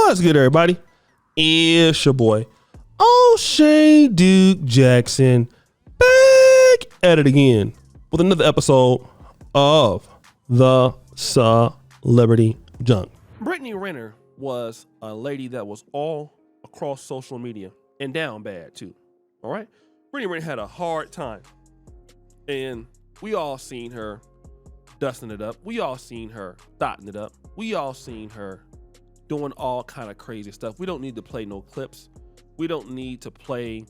What's good, everybody? It's your boy, O'Shea Duke Jackson, back at it again with another episode of the Celebrity Junk. Brittany Renner was a lady that was all across social media and down bad too. All right, Brittany Renner had a hard time, and we all seen her dusting it up. We all seen her dotting it up. We all seen her doing all kind of crazy stuff. We don't need to play no clips. We don't need to play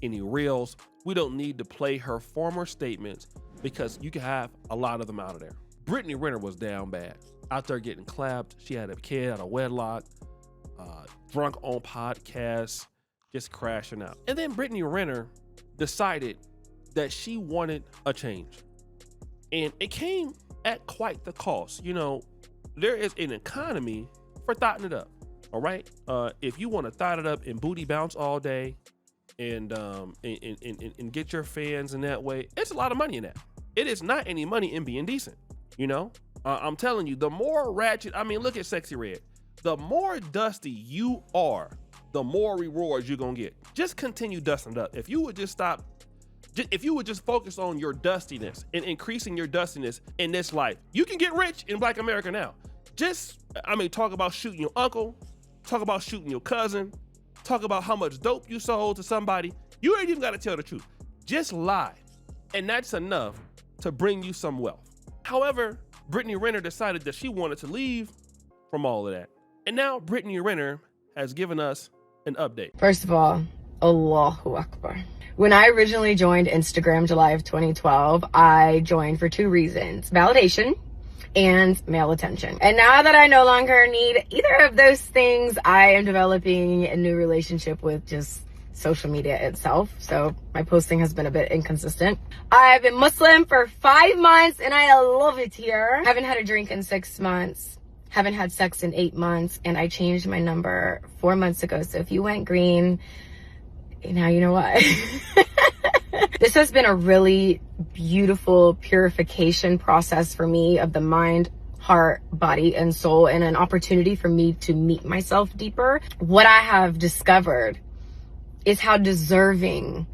any reels. We don't need to play her former statements because you can have a lot of them out of there. Brittany Renner was down bad, out there getting clapped. She had a kid out of wedlock, drunk on podcasts, just crashing out. And then Brittany Renner decided that she wanted a change. And it came at quite the cost. You know, there is an economy for thotting it up. All right. If you want to thot it up and booty bounce all day and get your fans in that way, it's a lot of money in that. It is not any money in being decent. You know, I'm telling you, the more ratchet, I mean, look at Sexy Red. The more dusty you are, the more rewards you're going to get. Just continue dusting it up. If you would just stop, if you would just focus on your dustiness and increasing your dustiness in this life, you can get rich in Black America now. Talk about shooting your uncle, talk about shooting your cousin, talk about how much dope you sold to somebody. You ain't even got to tell the truth. Just lie. And that's enough to bring you some wealth. However, Brittany Renner decided that she wanted to leave from all of that. And now Brittany Renner has given us an update. First of all, Allahu Akbar. When I originally joined Instagram July of 2012, I joined for two reasons: validation and male attention. And now that I no longer need either of those things, I am developing a new relationship with just social media itself. So my posting has been a bit inconsistent. I've been Muslim for 5 months and I love it here. Haven't had a drink in 6 months. Haven't had sex in 8 months. And I changed my number 4 months ago. So if you went green, now you know why. This has been a really beautiful purification process for me of the mind, heart, body, and soul, and an opportunity for me to meet myself deeper. What I have discovered is how deserving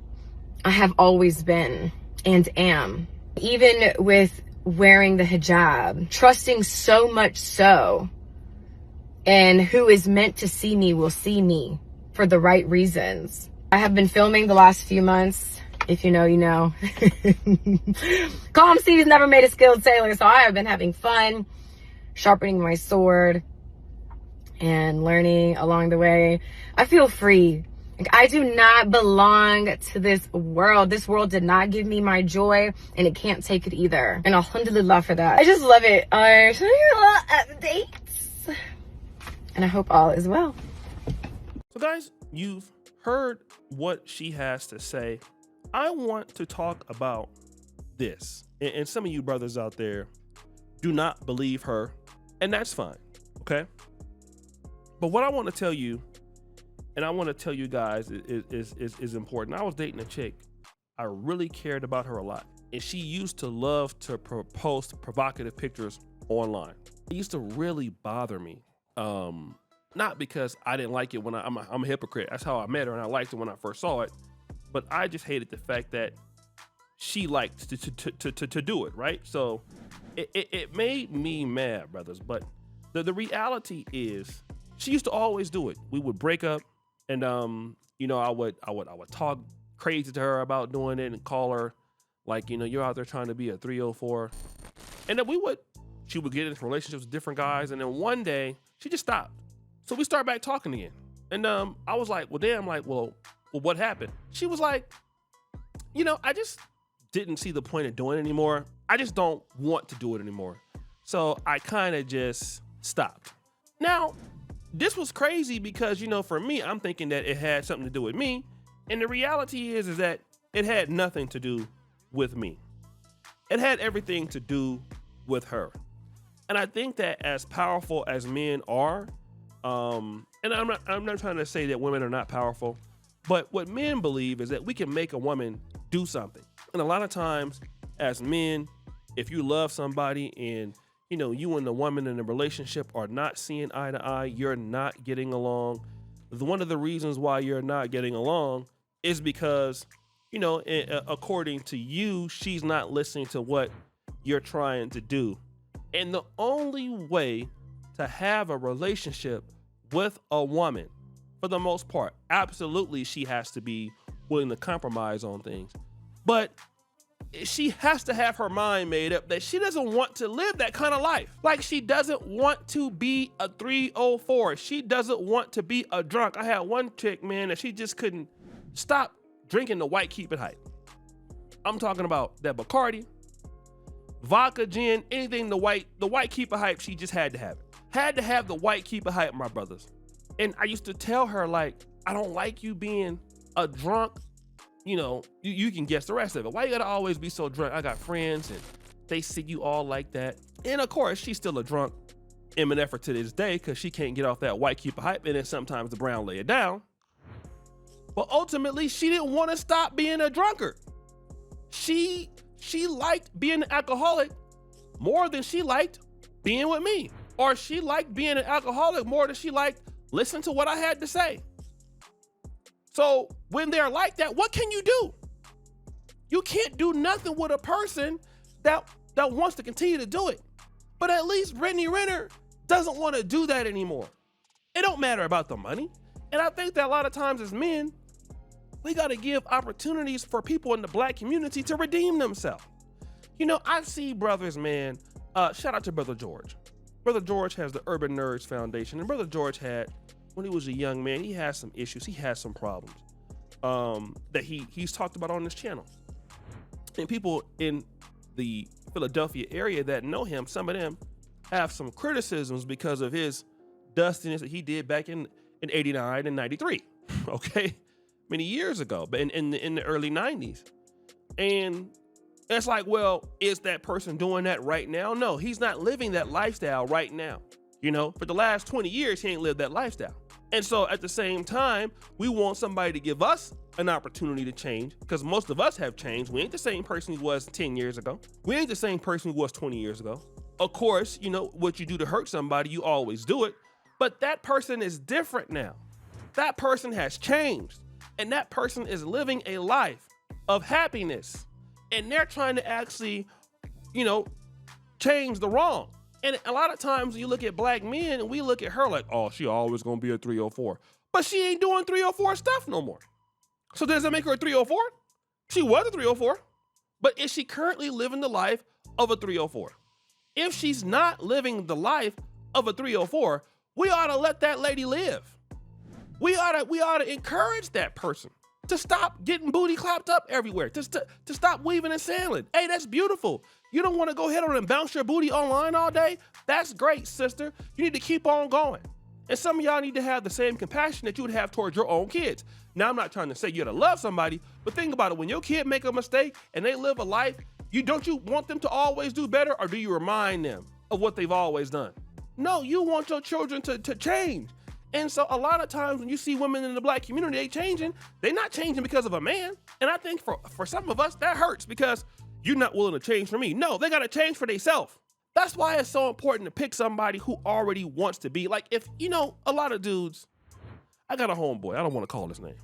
I have always been and am. Even with wearing the hijab, trusting so much so, and who is meant to see me will see me for the right reasons. I have been filming the last few months. If you know, you know. Calm seas never made a skilled sailor, so I have been having fun, sharpening my sword and learning along the way. I feel free. Like, I do not belong to this world. This world did not give me my joy, and it can't take it either. And alhamdulillah for that. I just love it. I show you a lot of updates, and I hope all is well. So guys, you've heard what she has to say. I want to talk about this. And some of you brothers out there do not believe her, and that's fine, okay? But what I want to tell you, and I want to tell you guys, is important. I was dating a chick. I really cared about her a lot. And she used to love to post provocative pictures online. It used to really bother me. Not because I didn't like it when I'm a hypocrite. That's how I met her, and I liked it when I first saw it. But I just hated the fact that she liked to do it, right? So it made me mad, brothers. But the reality is, she used to always do it. We would break up, and I would talk crazy to her about doing it and call her like, you're out there trying to be a 304. And then she would get into relationships with different guys, and then one day she just stopped. So we started back talking again. And I was like, well, what happened? She was like, I just didn't see the point of doing it anymore. I just don't want to do it anymore. So I kind of just stopped. Now, this was crazy because, for me, I'm thinking that it had something to do with me. And the reality is that it had nothing to do with me. It had everything to do with her. And I think that as powerful as men are, and I'm not trying to say that women are not powerful, but what men believe is that we can make a woman do something. And a lot of times as men, if you love somebody and you and the woman in the relationship are not seeing eye to eye, you're not getting along. One of the reasons why you're not getting along is because, according to you, she's not listening to what you're trying to do. And the only way to have a relationship with a woman, for the most part, absolutely she has to be willing to compromise on things. But she has to have her mind made up that she doesn't want to live that kind of life. Like, she doesn't want to be a 304. She doesn't want to be a drunk. I had one chick, man, that she just couldn't stop drinking the white keep it hype. I'm talking about that Bacardi, vodka, gin, anything the white keep it hype, she just had to have it. Had to have the white keep it hype, my brothers. And I used to tell her, like, I don't like you being a drunk. You can guess the rest of it. Why you gotta always be so drunk? I got friends and they see you all like that. And of course, she's still a drunk in an effort to this day because she can't get off that white keep it hype, and then sometimes the brown lay it down. But ultimately, she didn't want to stop being a drunkard. She liked being an alcoholic more than she liked being with me. Or she liked being an alcoholic more than she liked listening to what I had to say. So when they're like that, what can you do? You can't do nothing with a person that wants to continue to do it. But at least Brittany Renner doesn't want to do that anymore. It don't matter about the money. And I think that a lot of times as men, we got to give opportunities for people in the Black community to redeem themselves. I see brothers, man, shout out to Brother George. Brother George has the Urban Nerds Foundation, and Brother George had, when he was a young man, he had some issues, he had some problems that he's talked about on this channel. And people in the Philadelphia area that know him, some of them have some criticisms because of his dustiness that he did back in 89 and 93, okay? Many years ago, but in the early 90s. And it's like, well, is that person doing that right now? No, he's not living that lifestyle right now. For the last 20 years, he ain't lived that lifestyle. And so at the same time, we want somebody to give us an opportunity to change, because most of us have changed. We ain't the same person he was 10 years ago. We ain't the same person he was 20 years ago. Of course, what you do to hurt somebody, you always do it. But that person is different now. That person has changed. And that person is living a life of happiness. And they're trying to actually, change the wrong. And a lot of times you look at Black men and we look at her like, oh, she always gonna be a 304. But she ain't doing 304 stuff no more. So does that make her a 304? She was a 304. But is she currently living the life of a 304? If she's not living the life of a 304, we ought to let that lady live. We ought to encourage that person to stop getting booty clapped up everywhere, to stop weaving and sailing. Hey, that's beautiful. You don't want to go ahead on and bounce your booty online all day? That's great, sister. You need to keep on going. And some of y'all need to have the same compassion that you would have towards your own kids. Now, I'm not trying to say you got to love somebody, but think about it. When your kid make a mistake and they live a life, don't you want them to always do better, or do you remind them of what they've always done? No, you want your children to change. And so a lot of times when you see women in the Black community, they changing, they're not changing because of a man. And I think for some of us, that hurts because you're not willing to change for me. No, they got to change for themselves. That's why it's so important to pick somebody who already wants to be. Like, if, a lot of dudes, I got a homeboy, I don't want to call his name.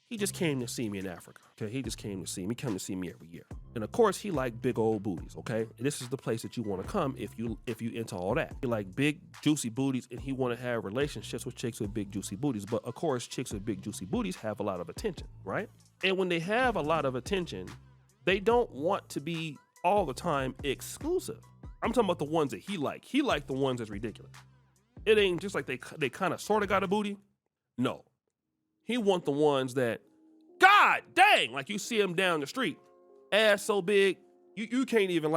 He just came to see me in Africa, okay? He just came to see me. He come to see me every year. And of course, he like big old booties, okay? And this is the place that you want to come if you into all that. He like big, juicy booties, and he want to have relationships with chicks with big, juicy booties. But of course, chicks with big, juicy booties have a lot of attention, right? And when they have a lot of attention, they don't want to be all the time exclusive. I'm talking about the ones that he like. He like the ones that's ridiculous. It ain't just like they kind of sort of got a booty. No. He want the ones that, God dang, like you see him down the street, ass so big, you can't even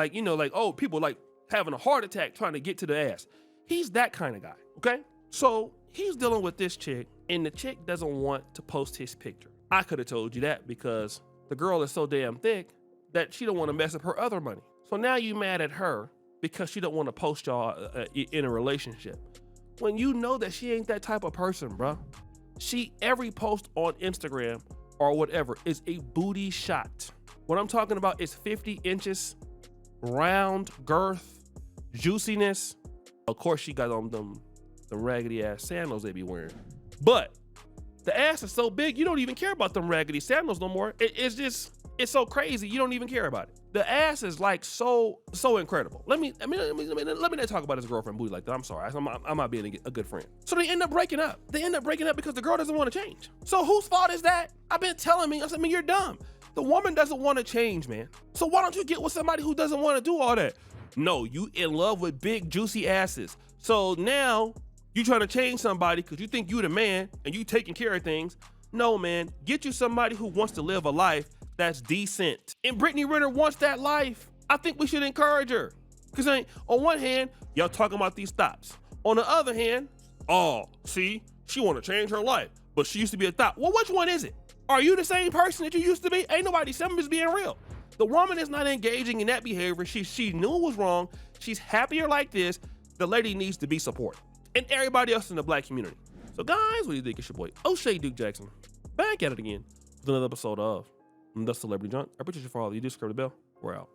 people like having a heart attack trying to get to the ass. He's that kind of guy, okay? So he's dealing with this chick, and the chick doesn't want to post his picture. I could have told you that because the girl is so damn thick that she don't want to mess up her other money. So now you mad at her because she don't want to post y'all in a relationship. When you know that she ain't that type of person, bruh. Every post on Instagram or whatever is a booty shot. What I'm talking about is 50 inches, round girth, juiciness. Of course, she got on them raggedy ass sandals they be wearing. But the ass is so big, you don't even care about them raggedy sandals no more. It's so crazy, you don't even care about it. The ass is like so incredible. Let me not talk about his girlfriend booty like that. I'm sorry, I'm not being a good friend. So they end up breaking up. They end up breaking up because the girl doesn't want to change. So whose fault is that? I've been telling me, you're dumb. The woman doesn't want to change, man. So why don't you get with somebody who doesn't want to do all that? No, you in love with big juicy asses. So now you trying to change somebody because you think you the man and you taking care of things. No, man, get you somebody who wants to live a life that's decent. And Brittany Renner wants that life. I think we should encourage her. Because on one hand, y'all talking about these thoughts. On the other hand, see, she want to change her life, but she used to be a thought. Well, which one is it? Are you the same person that you used to be? Ain't nobody, some is being real. The woman is not engaging in that behavior. She knew it was wrong. She's happier like this. The lady needs to be supported. And everybody else in the black community. So guys, what do you think? It's your boy, O'Shea Duke Jackson. Back at it again with another episode of The Celebrity Junk. I appreciate you for all you do. Subscribe to the bell. We're out.